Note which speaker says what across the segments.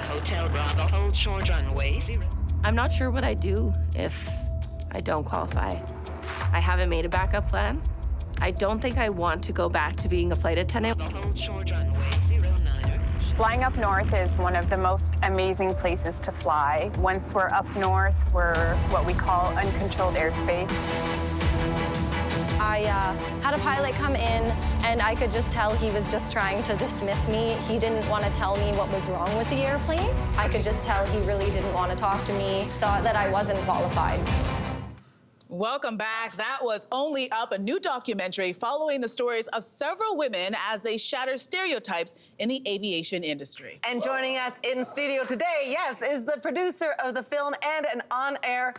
Speaker 1: Hotel Bravo, hold short runway 0.
Speaker 2: I'm not sure what I'd do if I don't qualify. I haven't made a backup plan. I don't think I want to go back to being a flight attendant.
Speaker 1: Hold short runway 09.
Speaker 3: Flying up north is one of the most amazing places to fly. Once we're up north, we're what we call uncontrolled airspace.
Speaker 4: I had a pilot come in, and I could just tell he was just trying to dismiss me. He didn't want to tell me what was wrong with the airplane. I could just tell he really didn't want to talk to me, thought that I wasn't qualified.
Speaker 5: Welcome back. That was Only Up, a new documentary following the stories of several women as they shatter stereotypes in the aviation industry.
Speaker 6: And joining us in studio today, yes, is the producer of the film and an air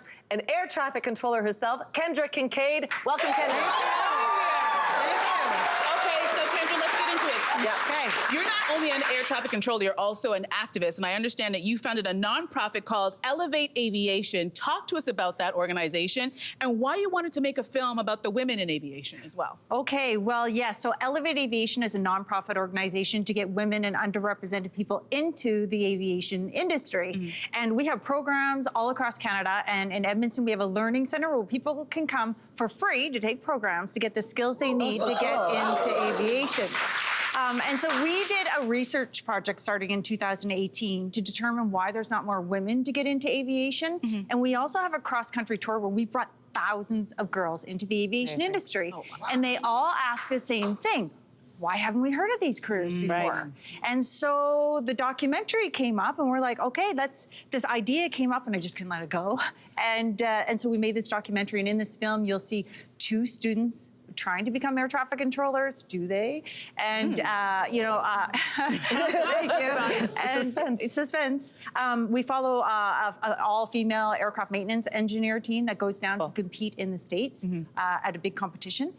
Speaker 6: traffic controller herself, Kendra Kincade. Welcome, Kendra.
Speaker 5: Okay, so Kendra, let's get into it.
Speaker 6: Yeah.
Speaker 5: Okay. You're not only an air traffic controller, you're also an activist, and I understand that you founded a nonprofit called Elevate Aviation. Talk to us about that organization and why you wanted to make a film about the women in aviation as well.
Speaker 7: Okay, well, yes. So Elevate Aviation is a nonprofit organization to get women and underrepresented people into the aviation industry. Mm-hmm. And we have programs all across Canada. And in Edmonton, we have a learning center where people can come for free to take programs to get the skills they need to get into aviation. And so we did a research project starting in 2018 to determine why there's not more women to get into aviation. Mm-hmm. And we also have a cross-country tour where we brought thousands of girls into the aviation industry. Oh, wow. And they all ask the same thing. Why haven't we heard of these careers before? Right. And so the documentary came up and we're like, okay, this idea came up and I just couldn't let it go. And so we made this documentary, and in this film, you'll see 2 students trying to become air traffic controllers, do they? And, thank you. And suspense. We follow an all-female aircraft maintenance engineer team that goes down to compete in the States at a big competition.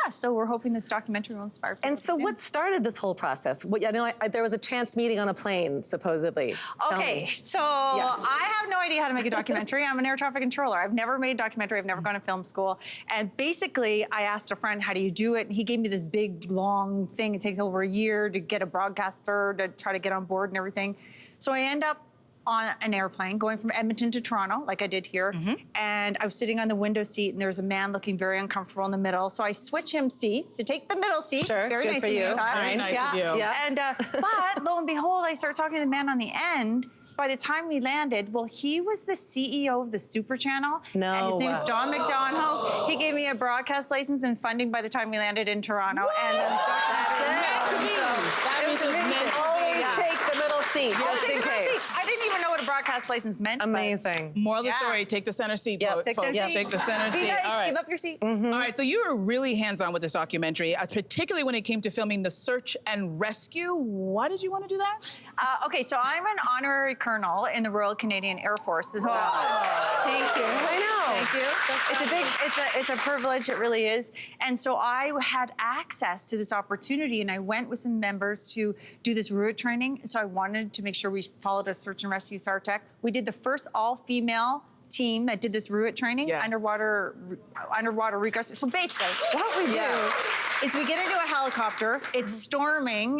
Speaker 7: So we're hoping this documentary will inspire people.
Speaker 6: And so what started this whole process? I know there was a chance meeting on a plane, supposedly.
Speaker 7: Okay, so I have no idea how to make a documentary. I'm an air traffic controller. I've never made a documentary. I've never gone to film school. And basically, I asked a friend, how do you do it? And he gave me this big, long thing. It takes over a year to get a broadcaster to try to get on board and everything. So I end up on an airplane going from Edmonton to Toronto, like I did here. And I was sitting on the window seat, and there was a man looking very uncomfortable in the middle. So I switch him seats to take the middle seat.
Speaker 6: Sure,
Speaker 7: very
Speaker 6: good
Speaker 7: nice
Speaker 6: for you.
Speaker 7: Very
Speaker 5: nice of you.
Speaker 7: Yeah. And but lo and behold, I start talking to the man on the end. By the time we landed, well, he was the CEO of the Super Channel.
Speaker 6: No.
Speaker 7: And his name is Don McDonough. He gave me a broadcast license and funding by the time we landed in Toronto.
Speaker 6: Whoa!
Speaker 7: And
Speaker 5: That was meant to
Speaker 6: always take the middle seat, just in case.
Speaker 7: I didn't even know what a broadcast license meant.
Speaker 6: Amazing.
Speaker 5: Moral of the story, take the center seat, folks.
Speaker 7: Take the center
Speaker 5: seat.
Speaker 7: Be nice,
Speaker 5: All right.
Speaker 7: give up your seat.
Speaker 5: All right, so you were really hands-on with this documentary, particularly when it came to filming the search and rescue. Why did you want to do that?
Speaker 7: Okay, so I'm an honorary colonel in the Royal Canadian Air Force as well. Thank you.
Speaker 6: I know.
Speaker 7: Thank you. It's a privilege, it really is. And so I had access to this opportunity, and I went with some members to do this route training. So I wanted to make sure we followed a search and rescue SARTEC. We did the first all-female team that did this RUIT training, underwater regress. So basically, what we do is we get into a helicopter. It's storming.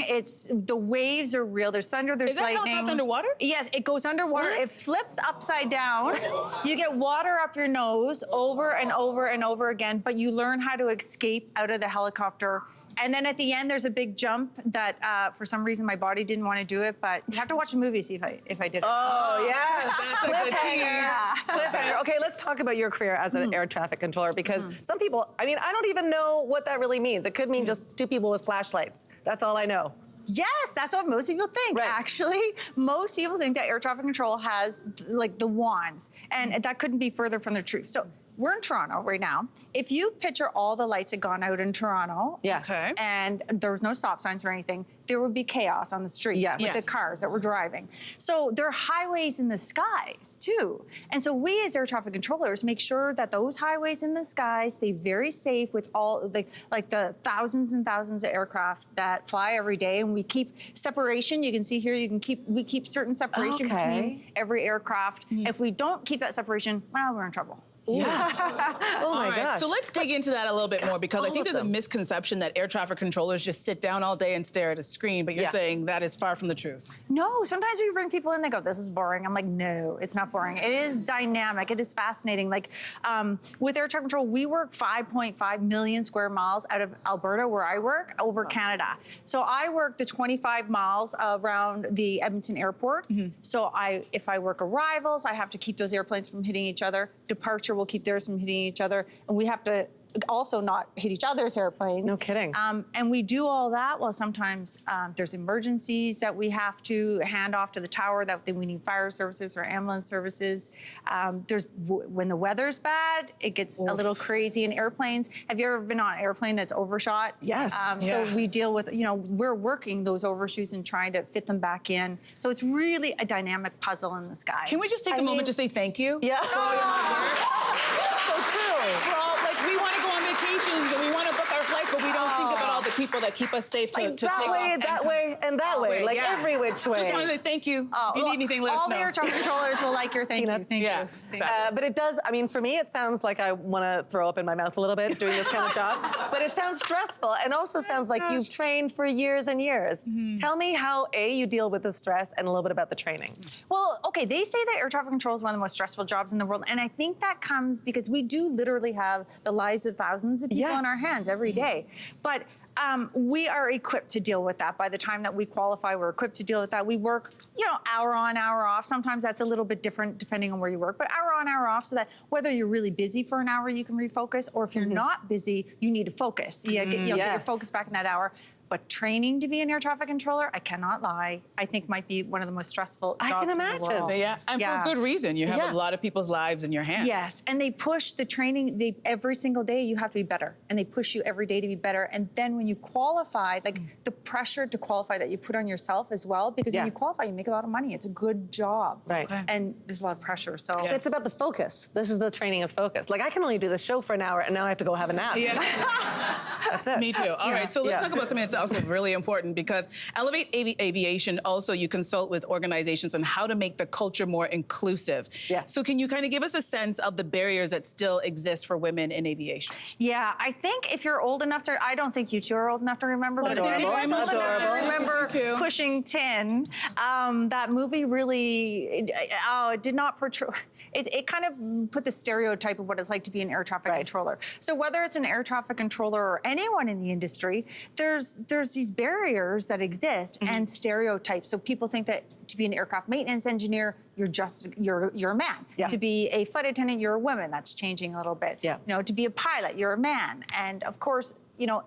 Speaker 7: The waves are real. There's thunder. There's lightning.
Speaker 5: Is that helicopter underwater?
Speaker 7: Yes, it goes underwater. What? It flips upside down. You get water up your nose over and over and over again, but you learn how to escape out of the helicopter. And then at the end, there's a big jump that, for some reason, my body didn't want to do it. But you have to watch the movie to see if I did it.
Speaker 6: Oh, yes.
Speaker 7: Cliffhanger.
Speaker 6: Cliffhanger. Okay, let's talk about your career as an air traffic controller, because some people, I don't even know what that really means. It could mean just 2 people with flashlights. That's all I know.
Speaker 7: Yes, that's what most people think. Right. Actually, most people think that air traffic control has like the wands, and that couldn't be further from the truth. So we're in Toronto right now. If you picture all the lights had gone out in Toronto, and there was no stop signs or anything, there would be chaos on the streets with the cars that were driving. So there are highways in the skies too. And so we as air traffic controllers make sure that those highways in the sky stay very safe with all like the thousands and thousands of aircraft that fly every day. And we keep separation. You can see here, we keep certain separation between every aircraft. If we don't keep that separation, well, we're in trouble.
Speaker 6: Yeah. Oh my
Speaker 5: All right,
Speaker 6: gosh.
Speaker 5: so let's dig into that a little bit more because I
Speaker 6: all
Speaker 5: think
Speaker 6: of
Speaker 5: there's a
Speaker 6: them.
Speaker 5: misconception that air traffic controllers just sit down all day and stare at a screen, but you're
Speaker 6: Yeah.
Speaker 5: saying that is far from the truth.
Speaker 7: No, sometimes we bring people in, they go, this is boring. I'm like, no, it's not boring. It is dynamic, it is fascinating. Like with air traffic control, we work 5.5 million square miles out of Alberta, where I work, over Canada. So I work the 25 miles around the Edmonton airport. So if I work arrivals, I have to keep those airplanes from hitting each other. Departure will keep theirs from hitting each other. And we have to also not hit each other's airplanes.
Speaker 6: No kidding.
Speaker 7: And we do all that while sometimes there's emergencies that we have to hand off to the tower, that we need fire services or ambulance services. When the weather's bad, it gets a little crazy in airplanes. Have you ever been on an airplane that's overshot?
Speaker 6: Yes.
Speaker 7: So we deal with, we're working those overshoots and trying to fit them back in. So it's really a dynamic puzzle in the sky.
Speaker 5: Can we just take a moment to say thank you?
Speaker 6: Yeah.
Speaker 5: For all your hard work?
Speaker 6: So true.
Speaker 5: We're all, like, we want to go on vacations and we want to book our flights, but we don't think about all the people that keep us safe to
Speaker 6: Like
Speaker 5: take
Speaker 6: that
Speaker 5: off
Speaker 6: way,
Speaker 5: and
Speaker 6: that
Speaker 5: come-
Speaker 6: way, and that way. Like
Speaker 5: yeah.
Speaker 6: every which way.
Speaker 5: Just wanted to say thank you. If you need anything, let us
Speaker 7: all
Speaker 5: know.
Speaker 7: the air traffic controllers will like your thank you.
Speaker 6: Peanuts.
Speaker 7: Thank
Speaker 5: Yeah,
Speaker 7: you.
Speaker 5: it's fabulous.
Speaker 6: But it does, I mean, for me, it sounds like I want to throw up in my mouth a little bit doing this kind of job. But it sounds stressful and also sounds like you've trained for years and years. Tell me how, A, you deal with the stress and a little bit about the training.
Speaker 7: Well, okay, they say that air traffic control is one of the most stressful jobs in the world, and I think that comes because we do literally have the lives of thousands of people
Speaker 6: Yes.
Speaker 7: in our hands every day. But we are equipped to deal with that. By the time that we qualify, we're equipped to deal with that. We work, hour on, hour off. Sometimes that's a little bit different depending on where you work, but hour on, hour off, so that whether you're really busy for an hour, you can refocus, or if you're not busy, you need to focus. Get your
Speaker 6: Yes.
Speaker 7: focus back in that hour. But training to be an air traffic controller, I cannot lie, I think might be one of the most stressful
Speaker 6: I
Speaker 7: jobs
Speaker 6: can
Speaker 7: in the
Speaker 6: imagine.
Speaker 7: world.
Speaker 5: Yeah, and
Speaker 7: Yeah.
Speaker 5: for good reason. You have
Speaker 6: Yeah.
Speaker 5: a lot of people's lives in your hands.
Speaker 7: Yes, and they push the training. Every single day you have to be better, and they push you every day to be better. And then when you qualify, like the pressure to qualify that you put on yourself as well, because
Speaker 6: Yeah.
Speaker 7: when you qualify, you make a lot of money. It's a good job,
Speaker 6: Right. Okay.
Speaker 7: And there's a lot of pressure. So
Speaker 6: It's about the focus. This is the training of focus. Like, I can only do this show for an hour, and now I have to go have a nap.
Speaker 5: Yeah.
Speaker 6: That's it.
Speaker 5: Me too. All right, so let's talk about something that's also really important, because Elevate Aviation, also you consult with organizations on how to make the culture more inclusive.
Speaker 6: Yes.
Speaker 5: So can you kind of give us a sense of the barriers that still exist for women in aviation?
Speaker 7: Yeah, I think if you're old enough to, I don't think you two are old enough to remember, but if
Speaker 6: Adorable.
Speaker 7: anyone's old enough to
Speaker 6: Adorable.
Speaker 7: remember
Speaker 5: Thank you.
Speaker 7: Pushing 10, that movie really, it did not portray, it kind of put the stereotype of what it's like to be an air traffic controller. So whether it's an air traffic controller or anyone in the industry, there's these barriers that exist and stereotypes. So people think that to be an aircraft maintenance engineer, you're a man.
Speaker 6: Yeah.
Speaker 7: To be a flight attendant, you're a woman. That's changing a little bit.
Speaker 6: Yeah.
Speaker 7: To be a pilot, you're a man. And of course,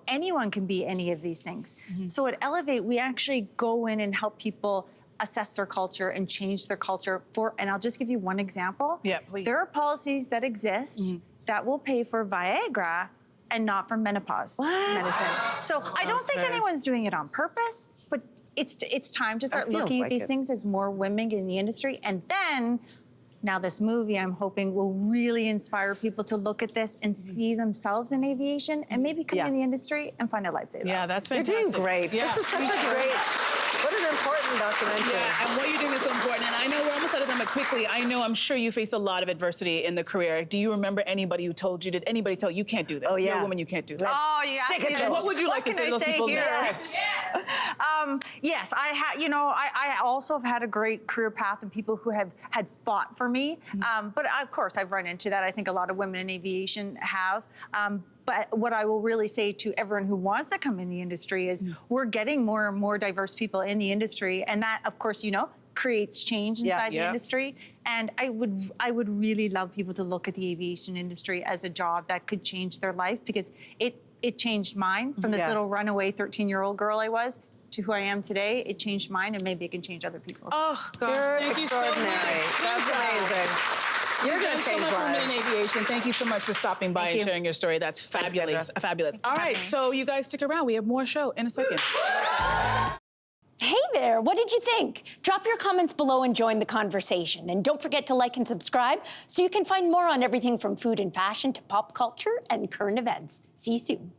Speaker 7: anyone can be any of these things. So at Elevate, we actually go in and help people assess their culture and change their culture and I'll just give you one example.
Speaker 5: Yeah, please.
Speaker 7: There are policies that exist that will pay for Viagra and not for menopause medicine. So I don't think anyone's doing it on purpose, but it's time to start
Speaker 6: feels
Speaker 7: looking at
Speaker 6: like
Speaker 7: these
Speaker 6: it.
Speaker 7: things as more women get in the industry. And then now this movie, I'm hoping, will really inspire people to look at this and see themselves in aviation and maybe come in the industry and find a life they love.
Speaker 5: Yeah, that's
Speaker 6: You're
Speaker 5: fantastic.
Speaker 6: doing great.
Speaker 5: Yeah.
Speaker 6: This is such a great, what an important documentary.
Speaker 5: Yeah, and what you're doing is so important. And I know we're almost out of time, but quickly, I'm sure you face a lot of adversity in the career. Do you remember anybody who told you, did anybody tell you can't do this?
Speaker 6: Oh, yeah.
Speaker 5: You're a woman, you can't do this.
Speaker 7: Oh, you
Speaker 6: Stick
Speaker 7: asked me
Speaker 6: it
Speaker 7: this.
Speaker 6: to
Speaker 5: What would you like to
Speaker 7: What
Speaker 5: say to
Speaker 7: can
Speaker 5: those
Speaker 7: I
Speaker 5: people?
Speaker 7: here?
Speaker 5: Yes.
Speaker 7: Yes, I also have had a great career path and people who have had fought for me. But of course, I've run into that. I think a lot of women in aviation have. But what I will really say to everyone who wants to come in the industry is we're getting more and more diverse people in the industry. And that, of course, creates change inside the industry. And I would really love people to look at the aviation industry as a job that could change their life, because it changed mine from this little runaway 13-year-old girl I was to who I am today. It changed mine, and maybe it can change other people's.
Speaker 5: Oh, gosh.
Speaker 6: You're
Speaker 5: Thank you so
Speaker 6: extraordinary.
Speaker 5: much.
Speaker 6: That's amazing. You're
Speaker 5: You've
Speaker 6: going
Speaker 5: done
Speaker 6: to
Speaker 5: so
Speaker 6: change
Speaker 5: much for women in
Speaker 6: lives.
Speaker 5: aviation. Thank you so much for stopping by
Speaker 7: Thank
Speaker 5: and
Speaker 7: you.
Speaker 5: sharing your story. That's fabulous.
Speaker 6: Kendra.
Speaker 5: Fabulous. All right, so you guys stick around. We have more show in a second.
Speaker 8: Hey there, what did you think? Drop your comments below and join the conversation. And don't forget to like and subscribe so you can find more on everything from food and fashion to pop culture and current events. See you soon.